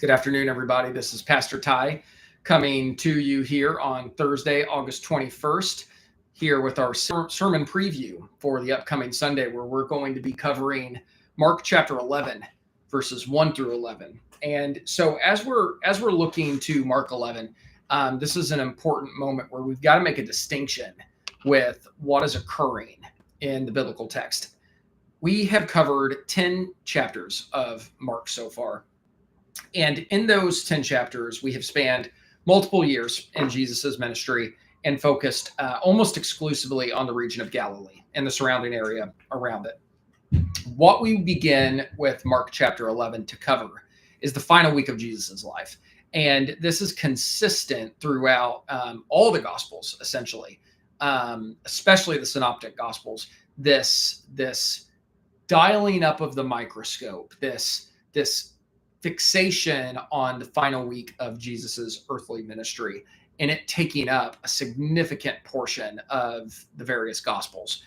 Good afternoon, everybody. This is Pastor Ty coming to you here on Thursday, August 21st, here with our sermon preview for the upcoming Sunday, where we're going to be covering Mark chapter 11, verses 1 through 11. And so as we're looking to Mark 11, this is an important moment where we've got to make a distinction with what is occurring in the biblical text. We have covered 10 chapters of Mark so far. And in those 10 chapters, we have spanned multiple years in Jesus's ministry and focused almost exclusively on the region of Galilee and the surrounding area around it. What we begin with Mark chapter 11 to cover is the final week of Jesus's life. And this is consistent throughout all the Gospels, essentially, especially the Synoptic Gospels. This dialing up of the microscope, this fixation on the final week of Jesus's earthly ministry, and it taking up a significant portion of the various Gospels.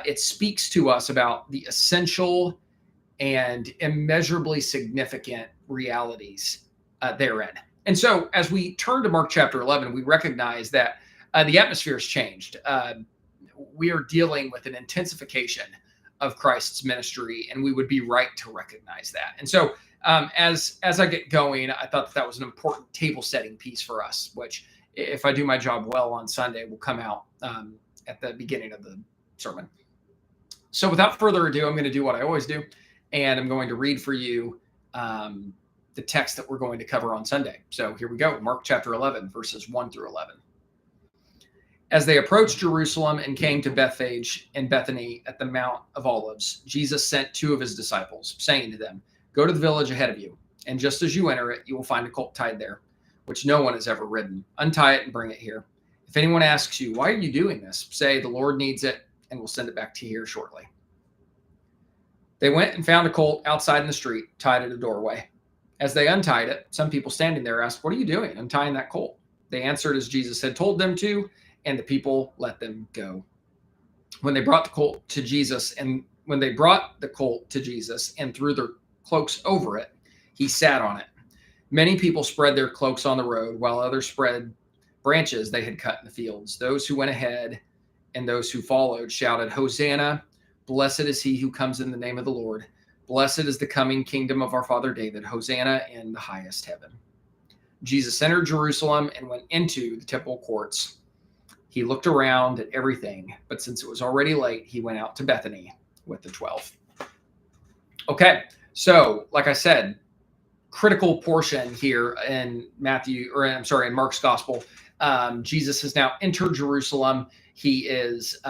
It speaks to us about the essential and immeasurably significant realities therein. And so as we turn to Mark chapter 11, we recognize that the atmosphere has changed. We are dealing with an intensification of Christ's ministry, and we would be right to recognize that. And so as I get going, I thought that was an important table setting piece for us, which, if I do my job well on Sunday, will come out at the beginning of the sermon. So without further ado, I'm going to do what I always do, and I'm going to read for you the text that we're going to cover on Sunday. So here we go, Mark chapter 11, verses 1 through 11. As they approached Jerusalem and came to Bethphage and Bethany at the Mount of Olives, Jesus sent two of his disciples, saying to them, "Go to the village ahead of you, and just as you enter it, you will find a colt tied there, which no one has ever ridden. Untie it and bring it here. If anyone asks you, 'Why are you doing this?' say, 'The Lord needs it, and we'll send it back to you here shortly.'" They went and found a colt outside in the street, tied at a doorway. As they untied it, some people standing there asked, "What are you doing, untying that colt?" They answered as Jesus had told them to, and the people let them go. When they brought the colt to Jesus and threw their cloaks over it, he sat on it. Many people spread their cloaks on the road, while others spread branches they had cut in the fields. Those who went ahead and those who followed shouted, "Hosanna! Blessed is he who comes in the name of the Lord. Blessed is the coming kingdom of our father David. Hosanna in the highest heaven." Jesus entered Jerusalem and went into the temple courts. He looked around at everything, but since it was already late, he went out to Bethany with the 12. Okay, so like I said, critical portion here in Mark's gospel. Jesus has now entered Jerusalem. He is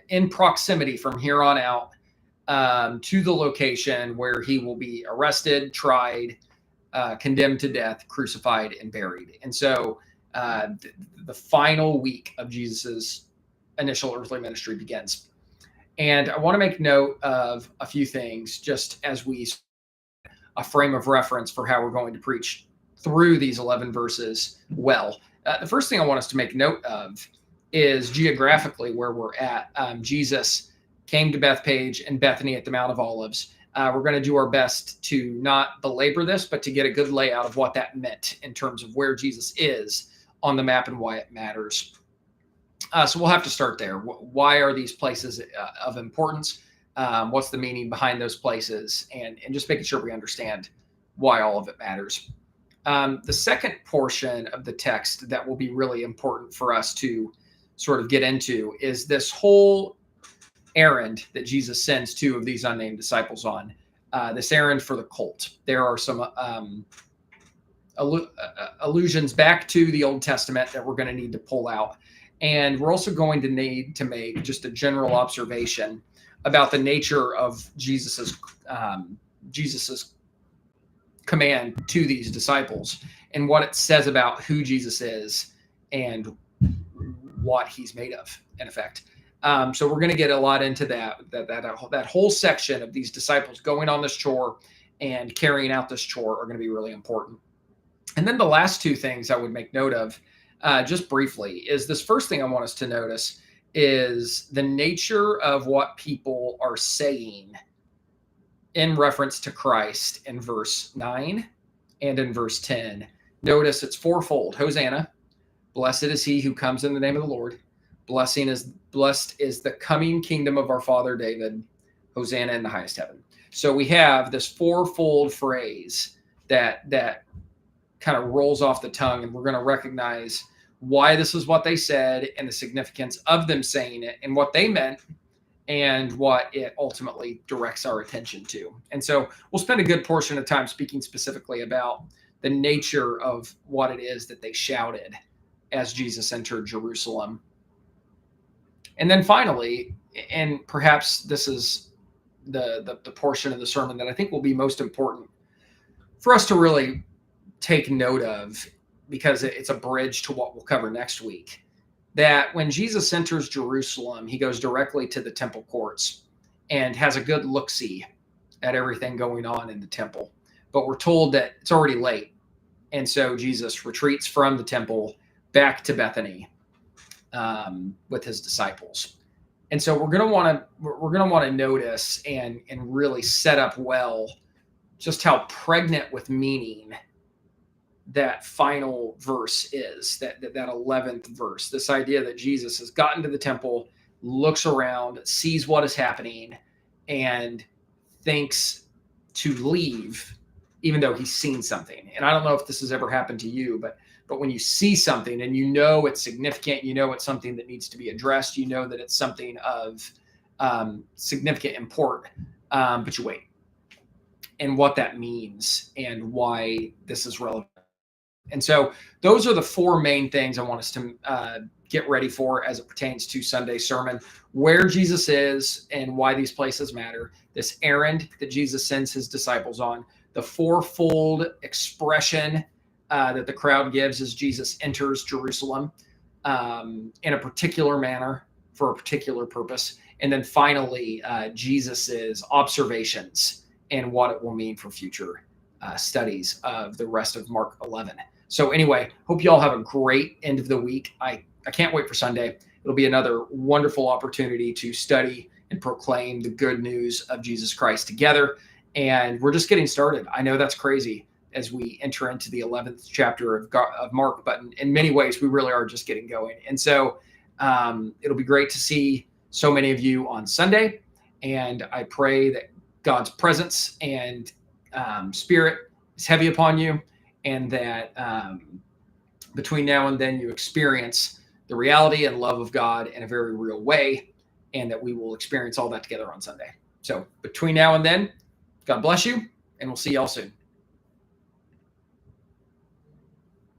in proximity from here on out to the location where he will be arrested, tried, condemned to death, crucified, and buried. And so the final week of Jesus's initial earthly ministry begins. And I want to make note of a few things just as a frame of reference for how we're going to preach through these 11 verses well. The first thing I want us to make note of is geographically where we're at. Jesus came to Bethphage and Bethany at the Mount of Olives. We're going to do our best to not belabor this, but to get a good layout of what that meant in terms of where Jesus is on the map and why it matters. So we'll have to start there. Why are these places of importance? What's the meaning behind those places? And just making sure we understand why all of it matters. The second portion of the text that will be really important for us to sort of get into is this whole errand that Jesus sends two of these unnamed disciples on, this errand for the colt. There are some allusions back to the Old Testament that we're going to need to pull out. And we're also going to need to make just a general observation about the nature of Jesus's command to these disciples and what it says about who Jesus is and what he's made of, in effect. So we're going to get a lot into that whole section of these disciples going on this chore and carrying out this chore are going to be really important. And then the last two things I would make note of, just briefly, is this first thing I want us to notice is the nature of what people are saying in reference to Christ in verse 9 and in verse 10. Notice it's fourfold. Hosanna, blessed is he who comes in the name of the Lord. Blessed is the coming kingdom of our father David. Hosanna in the highest heaven. So we have this fourfold phrase that kind of rolls off the tongue, and we're going to recognize why this is what they said and the significance of them saying it and what they meant and what it ultimately directs our attention to. And so we'll spend a good portion of time speaking specifically about the nature of what it is that they shouted as Jesus entered Jerusalem. And then finally, and perhaps this is the portion of the sermon that I think will be most important for us to really take note of, because it's a bridge to what we'll cover next week, that when Jesus enters Jerusalem, he goes directly to the temple courts and has a good look-see at everything going on in the temple. But we're told that it's already late. And so Jesus retreats from the temple back to Bethany with his disciples. And so we're going to want to notice and really set up well just how pregnant with meaning that final verse is, that 11th verse. This idea that Jesus has gotten to the temple, looks around, sees what is happening, and thinks to leave, even though he's seen something. And I don't know if this has ever happened to you, but when you see something and you know it's significant, you know it's something that needs to be addressed, you know that it's something of significant import, but you wait. And what that means and why this is relevant. And so those are the four main things I want us to get ready for as it pertains to Sunday's sermon: where Jesus is and why these places matter, this errand that Jesus sends his disciples on, the fourfold expression that the crowd gives as Jesus enters Jerusalem in a particular manner for a particular purpose, and then finally Jesus's observations and what it will mean for future studies of the rest of Mark 11. So anyway, hope you all have a great end of the week. I can't wait for Sunday. It'll be another wonderful opportunity to study and proclaim the good news of Jesus Christ together. And we're just getting started. I know that's crazy as we enter into the 11th chapter of Mark, but in many ways, we really are just getting going. And so it'll be great to see so many of you on Sunday. And I pray that God's presence and spirit is heavy upon you, and that between now and then you experience the reality and love of God in a very real way, and that we will experience all that together on Sunday. So between now and then, God bless you, and we'll see y'all soon.